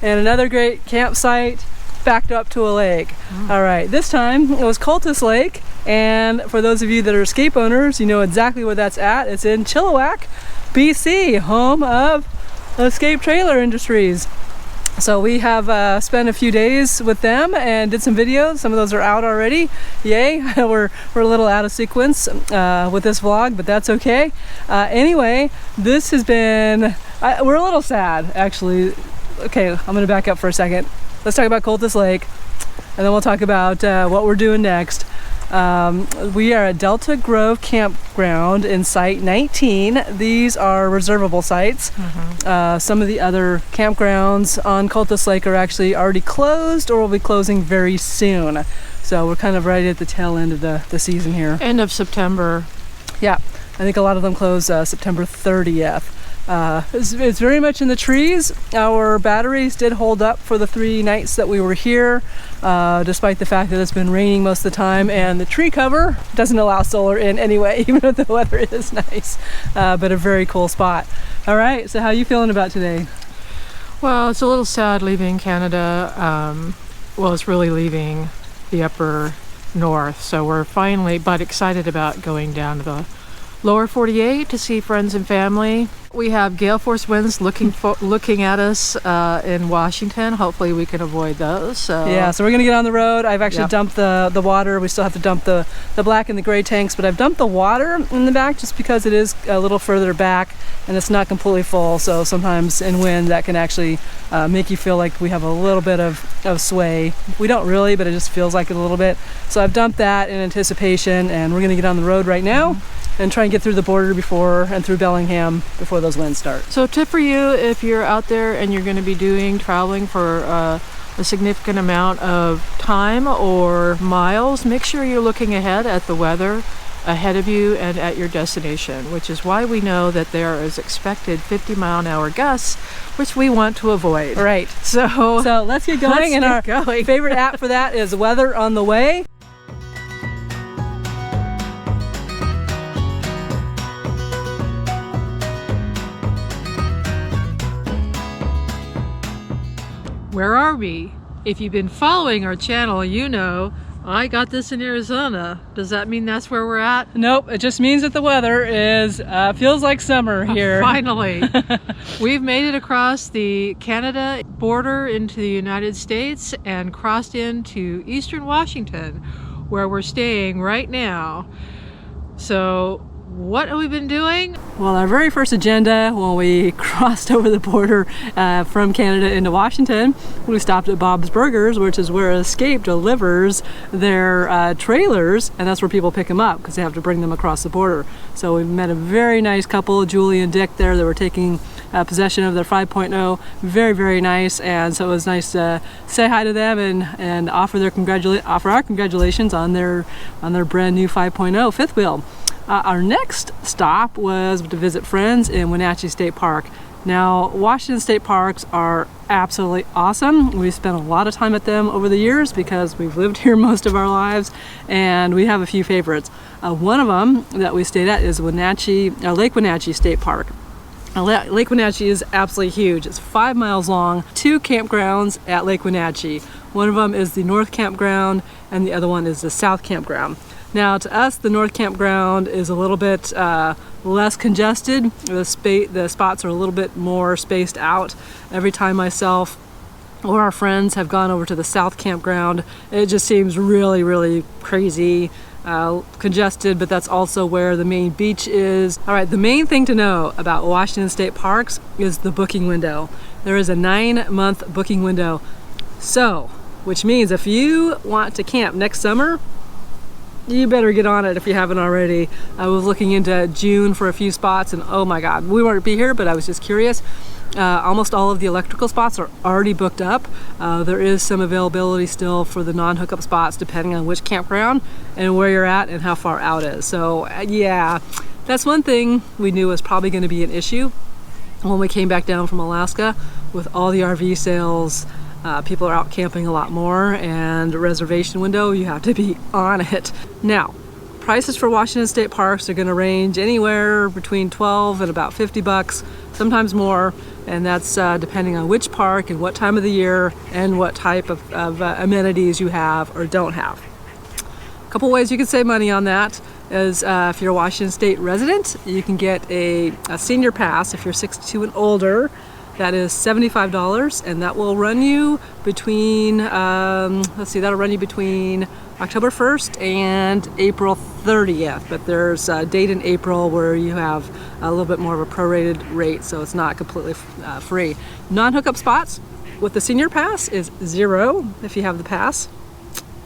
and another great campsite backed up to a lake. All right, this time it was Cultus Lake, and for those of you that are escape owners, you know exactly where that's at. It's in Chilliwak, B.C., home of Escape Trailer Industries. So we have spent a few days with them and did some videos. Some of those are out already. Yay, we're a little out of sequence with this vlog, but that's okay. Anyway, this has been, we're a little sad actually. Okay, I'm gonna back up for a second. Let's talk about Cultus Lake, and then we'll talk about what we're doing next. We are at Delta Grove Campground in Site 19. These are reservable sites. Some of the other campgrounds on Cultus Lake are actually already closed or will be closing very soon. So we're kind of right at the tail end of the season here. End of September. Yeah, I think a lot of them close September 30th. It's very much in the trees. Our batteries did hold up for the 3 nights that we were here, despite the fact that it's been raining most of the time, and the tree cover doesn't allow solar in anyway, even though the weather is nice. But a very cool spot. All right, so how are you feeling about today? Well, it's a little sad leaving Canada. Well, it's really leaving the upper north, so we're finally but excited about going down to the lower 48 to see friends and family. We have gale force winds looking at us in Washington. Hopefully we can avoid those. So. Yeah, so we're gonna get on the road. I've actually dumped the water. We still have to dump the black and the gray tanks, but I've dumped the water in the back just because it is a little further back and it's not completely full. So sometimes in wind that can actually make you feel like we have a little bit of sway. We don't really, but it just feels like it a little bit. So I've dumped that in anticipation, and we're gonna get on the road right now and try and get through the border and through Bellingham before those winds start. So tip for you, if you're out there and you're going to be traveling for a significant amount of time or miles, make sure you're looking ahead at the weather ahead of you and at your destination, which is why we know that there is expected 50-mile-an-hour gusts, which we want to avoid. Right. So let's get going. Our favorite app for that is Weather on the Way. Where are we? If you've been following our channel, you know I got this in Arizona. Does that mean that's where we're at? Nope, it just means that the weather is feels like summer here. Finally. We've made it across the Canada border into the United States and crossed into eastern Washington, where we're staying right now. So what have we been doing? Well, our very first agenda when we crossed over the border from Canada into Washington, we stopped at Bob's Burgers, which is where Escape delivers their trailers, and that's where people pick them up because they have to bring them across the border. So we met a very nice couple, Julie and Dick, there. They were taking possession of their 5.0. Very, very nice, and so it was nice to say hi to them and offer our congratulations on their brand new 5.0 fifth wheel. Our next stop was to visit friends in Wenatchee State Park. Now, Washington State Parks are absolutely awesome. We've spent a lot of time at them over the years because we've lived here most of our lives, and we have a few favorites. One of them that we stayed at is Lake Wenatchee State Park. Lake Wenatchee is absolutely huge. It's 5 miles long, 2 campgrounds at Lake Wenatchee. One of them is the North Campground, and the other one is the South Campground. Now, to us, the North Campground is a little bit less congested. The spots are a little bit more spaced out. Every time myself or our friends have gone over to the South Campground, it just seems really, really crazy, congested, but that's also where the main beach is. All right, the main thing to know about Washington State Parks is the booking window. There is a 9-month booking window. So, which means if you want to camp next summer, you better get on it if you haven't already. I was looking into June for a few spots, and oh my God, we won't be here, but I was just curious. Almost all of the electrical spots are already booked up. There is some availability still for the non-hookup spots depending on which campground and where you're at and how far out it is. So yeah, that's one thing we knew was probably going to be an issue when we came back down from Alaska. With all the RV sales, people are out camping a lot more, and reservation window, you have to be on it. Now, prices for Washington State Parks are going to range anywhere between $12 and about $50, sometimes more, and that's depending on which park and what time of the year and what type of amenities you have or don't have. A couple ways you can save money on that is if you're a Washington State resident, you can get a senior pass if you're 62 and older. That is $75, and that will run you between, that'll run you between October 1st and April 30th. But there's a date in April where you have a little bit more of a prorated rate, so it's not completely free. Non-hookup spots with the senior pass is $0 if you have the pass.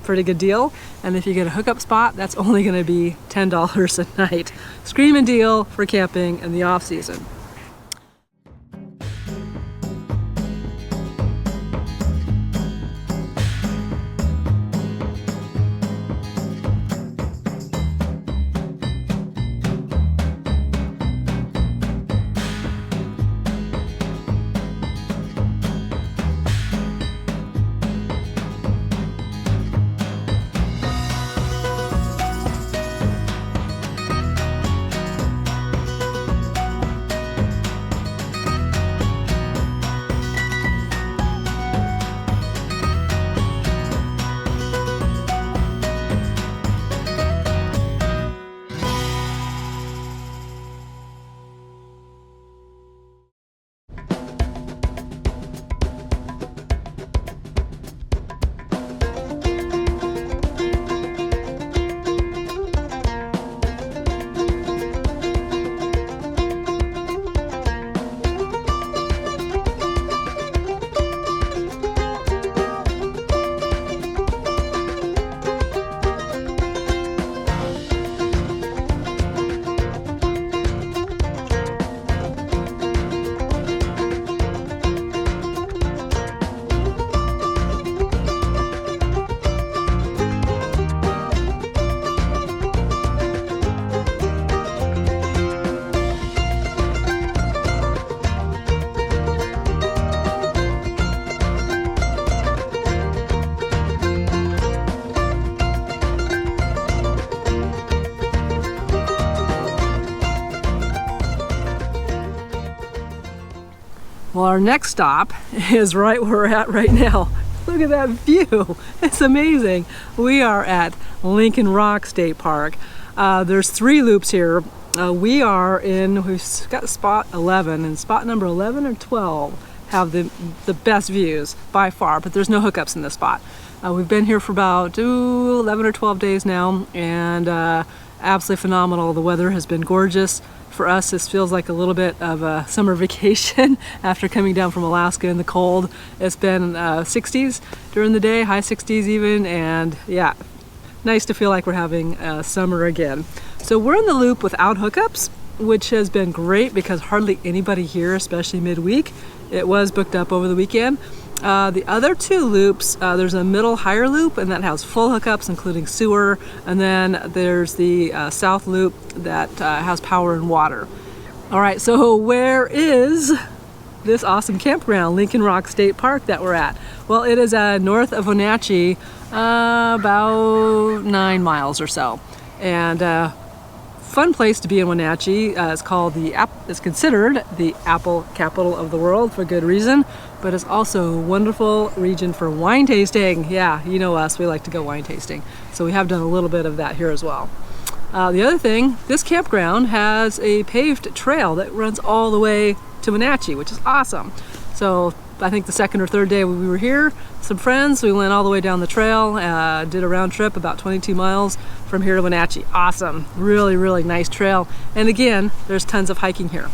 Pretty good deal. And if you get a hookup spot, that's only going to be $10 a night. Screaming deal for camping in the off season. Well, our next stop is right where we're at right now. Look at that view. It's amazing. We are at Lincoln Rock State Park. There's 3 loops here. We've got spot 11, and spot number 11 or 12 have the best views by far, but there's no hookups in this spot. We've been here for about 11 or 12 days now, and absolutely phenomenal. The weather has been gorgeous. For us, this feels like a little bit of a summer vacation after coming down from Alaska in the cold. It's been 60s during the day, high 60s even, and yeah, nice to feel like we're having summer again. So we're in the loop without hookups, which has been great because hardly anybody here, especially midweek. It was booked up over the weekend. The other 2 loops, there's a middle higher loop, and that has full hookups including sewer, and then there's the south loop that has power and water. All right, so where is this awesome campground, Lincoln Rock State Park, that we're at? Well, it is north of Wenatchee, about 9 miles or so, and fun place to be in Wenatchee. It's considered the apple capital of the world for good reason, but it's also a wonderful region for wine tasting. Yeah, you know us, we like to go wine tasting. So we have done a little bit of that here as well. The other thing, this campground has a paved trail that runs all the way to Wenatchee, which is awesome. So I think the second or third day we were here, some friends, we went all the way down the trail, did a round trip about 22 miles from here to Wenatchee. Awesome, really, really nice trail. And again, there's tons of hiking here.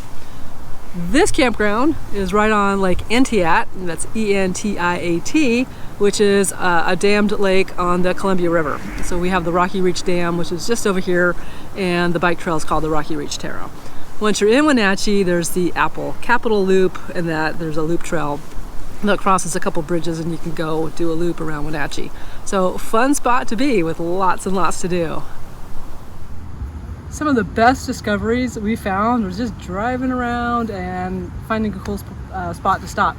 This campground is right on Lake Entiat, and that's E-N-T-I-A-T, which is a dammed lake on the Columbia River. So we have the Rocky Reach Dam, which is just over here, and the bike trail is called the Rocky Reach Trail. Once you're in Wenatchee, there's the Apple Capital Loop, and there's a loop trail that crosses a couple bridges, and you can go do a loop around Wenatchee. So fun spot to be with lots and lots to do. Some of the best discoveries that we found was just driving around and finding a cool spot to stop.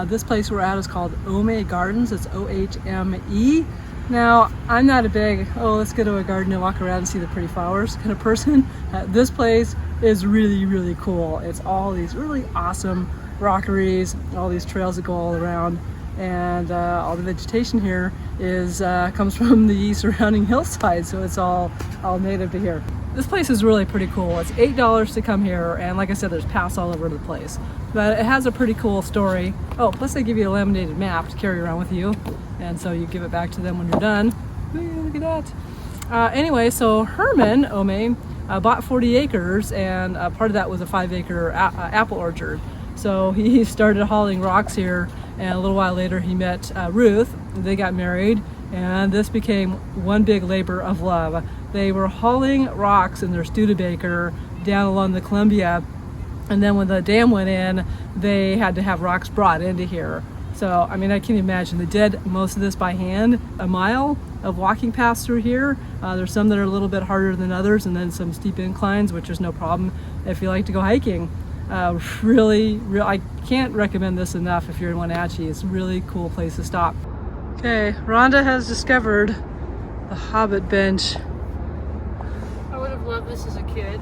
This place we're at is called Ome Gardens. It's O-H-M-E. Now, I'm not a big, let's go to a garden and walk around and see the pretty flowers kind of person. This place is really, really cool. It's all these really awesome rockeries, all these trails that go all around, and all the vegetation here is comes from the surrounding hillside, so it's all native to here. This place is really pretty cool. It's $8 to come here, and like I said, there's paths all over the place. But it has a pretty cool story. Oh, plus they give you a laminated map to carry around with you, and so you give it back to them when you're done. Ooh, look at that. Anyway, so Herman Ome bought 40 acres, and part of that was a 5-acre apple orchard. So he started hauling rocks here, and a little while later he met Ruth. They got married, and this became one big labor of love. They were hauling rocks in their Studebaker down along the Columbia, and then when the dam went in, they had to have rocks brought into here. So, I mean, I can imagine they did most of this by hand, a mile of walking paths through here. There's some that are a little bit harder than others, and then some steep inclines, which is no problem if you like to go hiking. Really, I can't recommend this enough if you're in Wenatchee. It's a really cool place to stop. Okay, Rhonda has discovered the Hobbit bench. I would have loved this as a kid.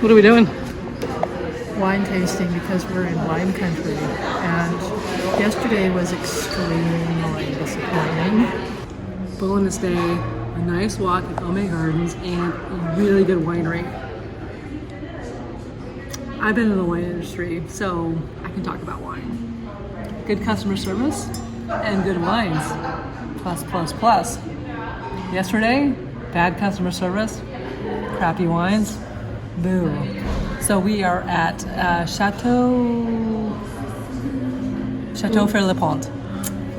What are we doing? Wine tasting because we're in wine country, and yesterday was extremely disappointing. Bonus day, a nice walk at Ome Gardens, and a really good winery. I've been in the wine industry, so I can talk about wine. Good customer service and good wines. Plus, plus, plus. Yesterday, bad customer service, crappy wines. Boo. So we are at Chateau Fair-Le-Pont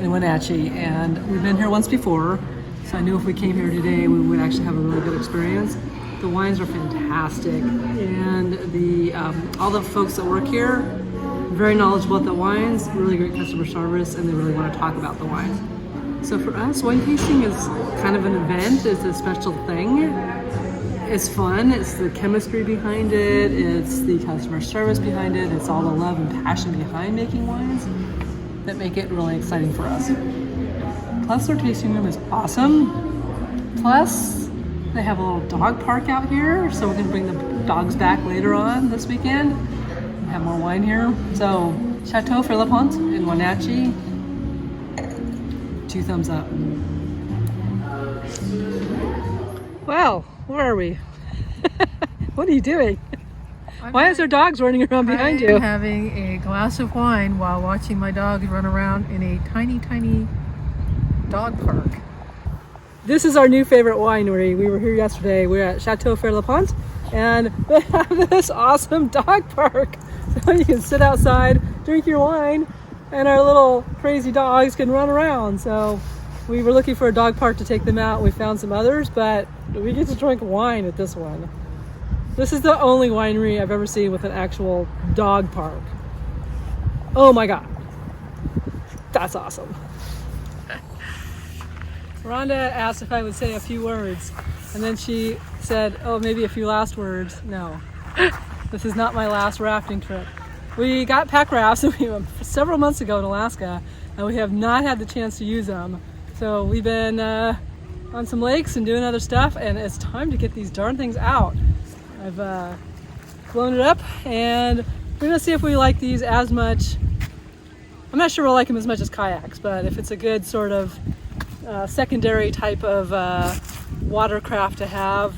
in Wenatchee, and we've been here once before, so I knew if we came here today we would actually have a really good experience. The wines are fantastic, and the all the folks that work here, very knowledgeable about the wines, really great customer service, and they really want to talk about the wines. So for us, wine tasting is kind of an event. It's a special thing. It's fun, it's the chemistry behind it, it's the customer service behind it, it's all the love and passion behind making wines that make it really exciting for us. Plus, their tasting room is awesome. Plus, they have a little dog park out here, so we can bring the dogs back later on this weekend and have more wine here. So, Chateau Fair-Le-Pont in Wenatchee, 2 thumbs up. Well, where are we? What are you doing? Why is there dogs running around behind you? I'm having a glass of wine while watching my dogs run around in a tiny, tiny dog park. This is our new favorite winery. We were here yesterday. We're at Chateau Fair-Le-Pont, and they have this awesome dog park. So you can sit outside, drink your wine, and our little crazy dogs can run around. So we were looking for a dog park to take them out. We found some others, but we get to drink wine at this one. This is the only winery I've ever seen with an actual dog park. Oh my God. That's awesome. Rhonda asked if I would say a few words, and then she said, oh, maybe a few last words. No, this is not my last rafting trip. We got pack rafts several months ago in Alaska, and we have not had the chance to use them. So we've been on some lakes and doing other stuff, and it's time to get these darn things out. I've blown it up, and we're gonna see if we like these as much. I'm not sure we'll like them as much as kayaks, but if it's a good sort of secondary type of watercraft to have.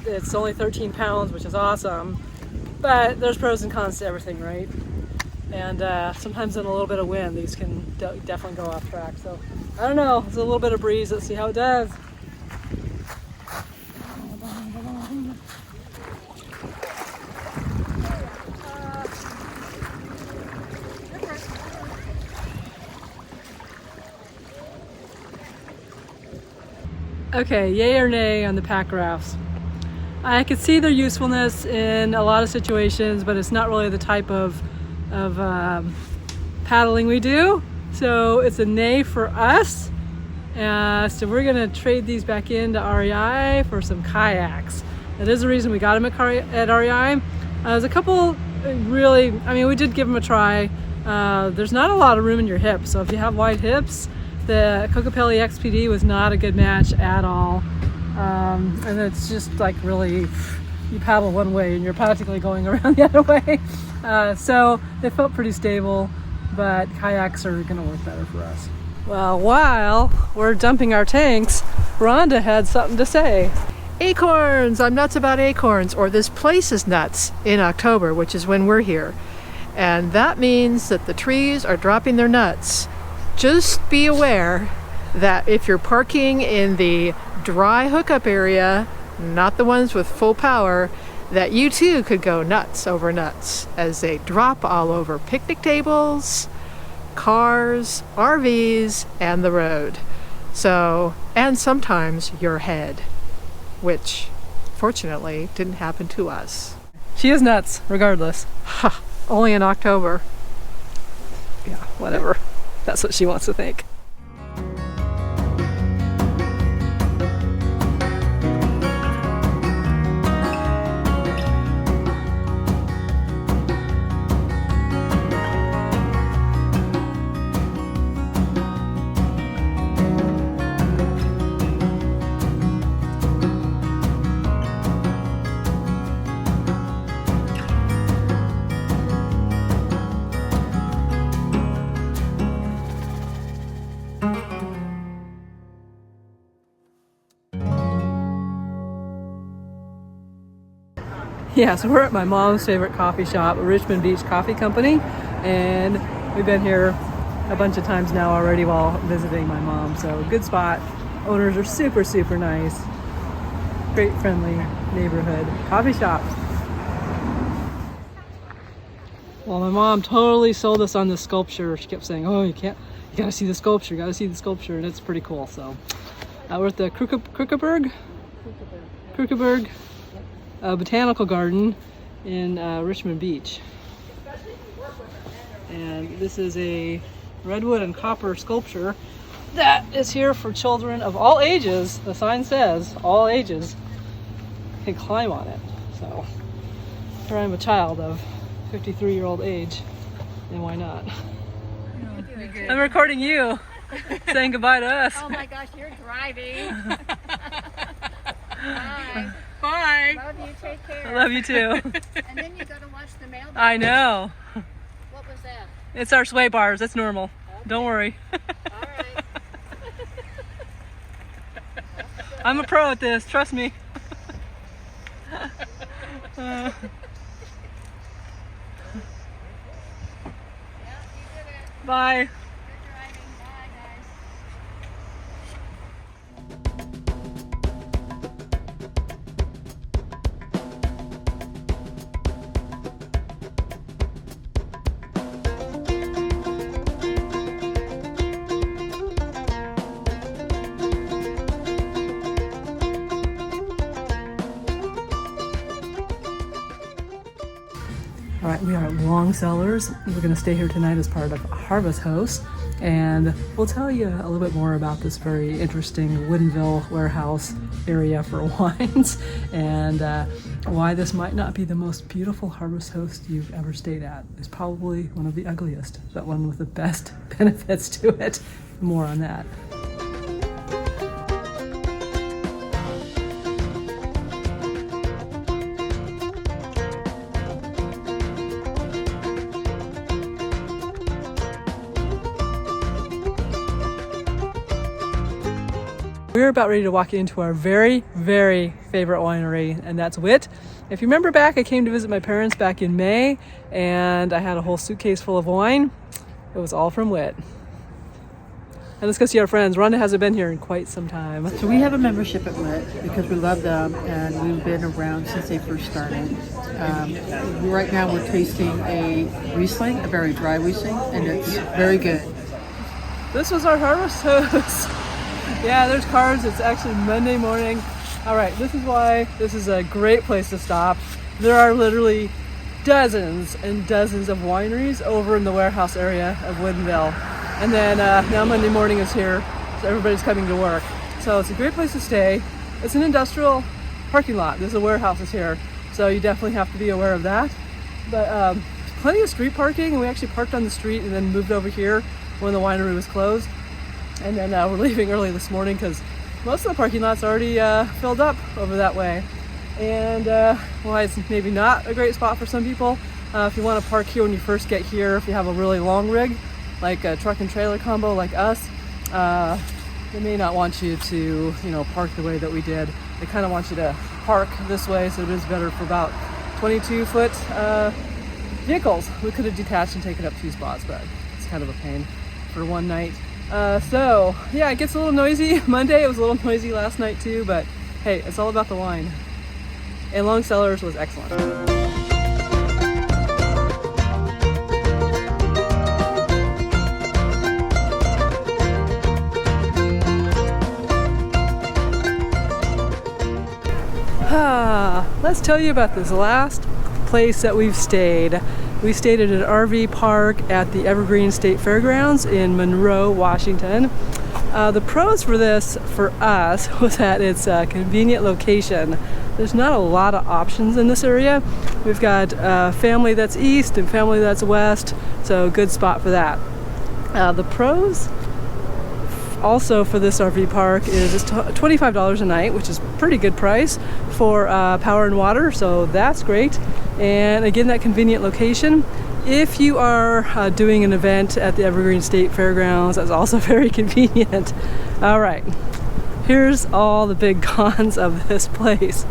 It's only 13 pounds, which is awesome, but there's pros and cons to everything, right? And sometimes in a little bit of wind, these can definitely go off track. So I don't know, it's a little bit of breeze. Let's see how it does. Okay, yay or nay on the pack rafts. I could see their usefulness in a lot of situations, but it's not really the type of paddling we do. So it's a nay for us. So we're gonna trade these back into REI for some kayaks. That is the reason we got them at REI. There's a couple really, I mean, we did give them a try. There's not a lot of room in your hips, so if you have wide hips, the Kokopelli XPD was not a good match at all. And it's just like really, you paddle one way and you're practically going around the other way. So they felt pretty stable, but kayaks are gonna work better for us. Well, while we're dumping our tanks, Rhonda had something to say. Acorns! I'm nuts about acorns, or this place is nuts in October, which is when we're here. And that means that the trees are dropping their nuts. Just be aware that if you're parking in the dry hookup area, not the ones with full power, that you too could go nuts over nuts as they drop all over picnic tables, cars, RVs, and the road. So, and sometimes your head, which fortunately didn't happen to us. She is nuts, regardless. Ha, only in October. Yeah, whatever. That's what she wants to think. Yeah, so we're at my mom's favorite coffee shop, Richmond Beach Coffee Company, and we've been here a bunch of times now already while visiting my mom. So good spot. Owners are super, super nice. Great friendly neighborhood coffee shop. Well, my mom totally sold us on this sculpture. She kept saying, "Oh, you gotta see the sculpture, and it's pretty cool." So we're at the Krukeberg Botanical Garden in Richmond Beach. And this is a redwood and copper sculpture that is here for children of all ages. The sign says all ages can climb on it. So here I'm a child of 53-year-old age, and why not? I'm recording you saying goodbye to us. Oh my gosh, you're driving. Bye. Bye. Love you, take care. I love you too. And then you go to watch the mailbox. I know. What was that? It's our sway bars. It's normal. Okay. Don't worry. All right. I'm a pro at this. Trust me. Yeah, you did it. Bye. You're driving. Bye, guys. All right, we are at Long Cellars. We're going to stay here tonight as part of Harvest Host, and we'll tell you a little bit more about this very interesting Woodinville warehouse area for wines, and why this might not be the most beautiful Harvest Host you've ever stayed at. It's probably one of the ugliest, but one with the best benefits to it. More on that. we're about ready to walk into our very, very favorite winery, and that's Wit. If you remember back, I came to visit my parents back in May, and I had a whole suitcase full of wine. It was all from Wit. And let's go see our friends. Rhonda hasn't been here in quite some time. So we have a membership at Wit because we love them and we've been around since they first started. Right now we're tasting a Riesling, a very dry Riesling, and it's very good. This was our harvest hose. Yeah, there's cars. It's actually Monday morning. All right, this is why this is a great place to stop. There are literally dozens and dozens of wineries over in the warehouse area of Woodinville. And then now Monday morning is here, so everybody's coming to work. So it's a great place to stay. It's an industrial parking lot. There's a warehouses here, so you definitely have to be aware of that. But plenty of street parking, and we actually parked on the street and then moved over here when the winery was closed. And then we're leaving early this morning because most of the parking lot's already filled up over that way. And why it's maybe not a great spot for some people. If you want to park here when you first get here, if you have a really long rig, like a truck and trailer combo like us, they may not want you to, park the way that we did. They kind of want you to park this way, so it is better for about 22-foot vehicles. We could have detached and taken up 2 spots, but it's kind of a pain for one night. So yeah, it gets a little noisy. Monday it was a little noisy last night too, but hey, it's all about the wine. And Long Cellars was excellent. Let's tell you about this last place that we've stayed. We stayed at an RV park at the Evergreen State Fairgrounds in Monroe, Washington. The pros for this, for us, was that it's a convenient location. There's not a lot of options in this area. We've got family that's east and family that's west, so good spot for that. The pros also for this RV park is it's $25 a night, which is a pretty good price for power and water, so that's great. And again, that convenient location. If you are doing an event at the Evergreen State Fairgrounds, that's also very convenient. All right, here's all the big cons of this place.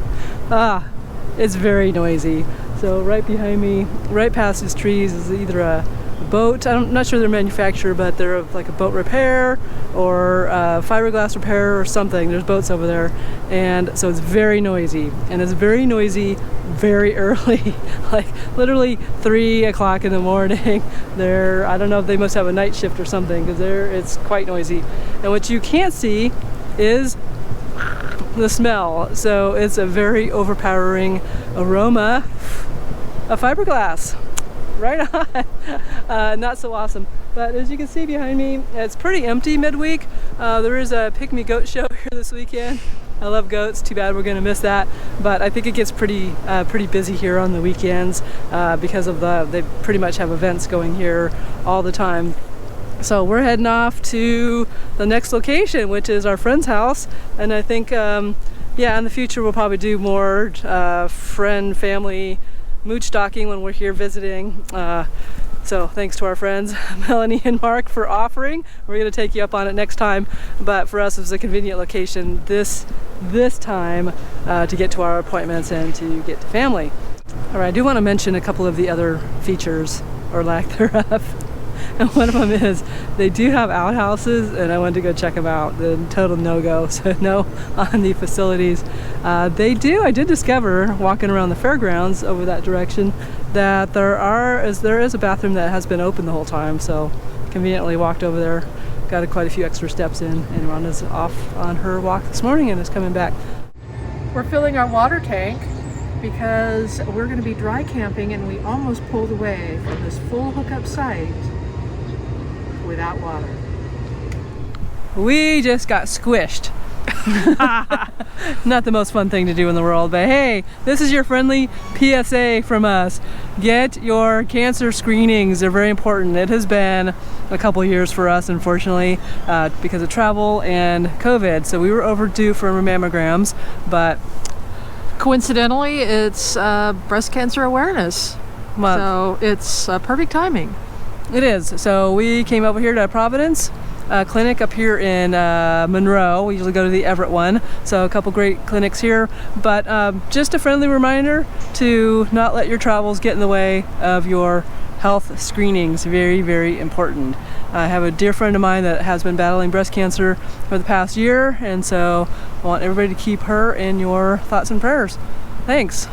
It's very noisy. So right behind me, right past these trees, is either a boat. I'm not sure they're manufactured, but they're like a boat repair or fiberglass repair or something. There's boats over there, and so it's very noisy, and it's very noisy very early, like literally 3 o'clock in the morning. I don't know if they must have a night shift or something, because it's quite noisy. And what you can't see is the smell. So it's a very overpowering aroma of fiberglass. Right on. Not so awesome. But as you can see behind me, it's pretty empty midweek. There is a Pick-Me Goat show here this weekend. I love goats. Too bad we're going to miss that. But I think it gets pretty busy here on the weekends because of they pretty much have events going here all the time. So we're heading off to the next location, which is our friend's house. And I think, in the future we'll probably do more family mooch stalking when we're here visiting. So thanks to our friends Melanie and Mark for offering. We're going to take you up on it next time, but for us it was a convenient location this time to get to our appointments and to get to family. All right, I do want to mention a couple of the other features, or lack thereof. And one of them is they do have outhouses, and I wanted to go check them out. The total no-go, so no on the facilities. I did discover, walking around the fairgrounds over that direction, that there is a bathroom that has been open the whole time, so conveniently walked over there, got quite a few extra steps in, and Rhonda's off on her walk this morning and is coming back. We're filling our water tank because we're going to be dry camping, and we almost pulled away from this full hookup site without water. We just got squished. Not the most fun thing to do in the world, but hey, this is your friendly PSA from us. Get your cancer screenings. They're very important. It has been a couple years for us, unfortunately, because of travel and COVID. So we were overdue for mammograms, but Coincidentally, it's breast cancer awareness month. So it's perfect timing. It is. So we came over here to Providence clinic up here in Monroe. We usually go to the Everett one, so a couple great clinics here. But just a friendly reminder to not let your travels get in the way of your health screenings. Very, very important. I have a dear friend of mine that has been battling breast cancer for the past year, and so I want everybody to keep her in your thoughts and prayers. Thanks.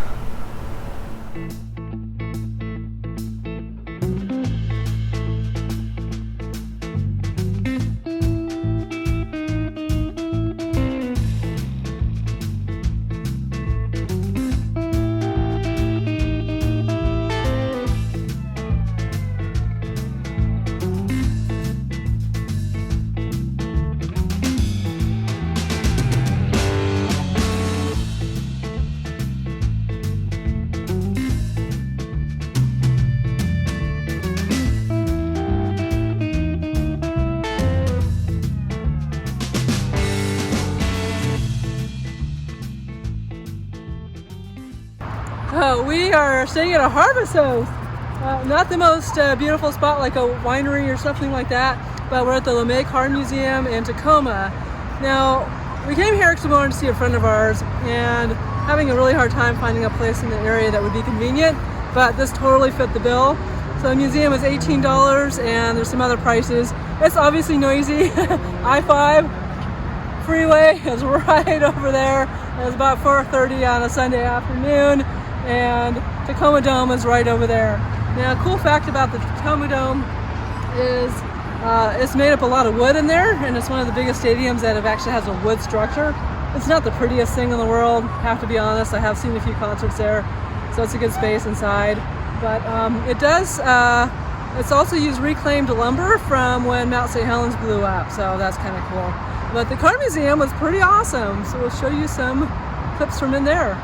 We are staying at a harvest host. Not the most beautiful spot like a winery or something like that, but we're at the LeMay Car Museum in Tacoma. Now, we came here because we wanted to see a friend of ours and having a really hard time finding a place in the area that would be convenient, but this totally fit the bill. So the museum is $18 and there's some other prices. It's obviously noisy. I-5 freeway is right over there. It's about 4:30 on a Sunday afternoon, and Tacoma Dome is right over there. Now, a cool fact about the Tacoma Dome is it's made up a lot of wood in there, and it's one of the biggest stadiums that actually has a wood structure. It's not the prettiest thing in the world, have to be honest. I have seen a few concerts there, so it's a good space inside. But it does, it's also used reclaimed lumber from when Mount St. Helens blew up, so that's kind of cool. But the car museum was pretty awesome, so we'll show you some clips from in there.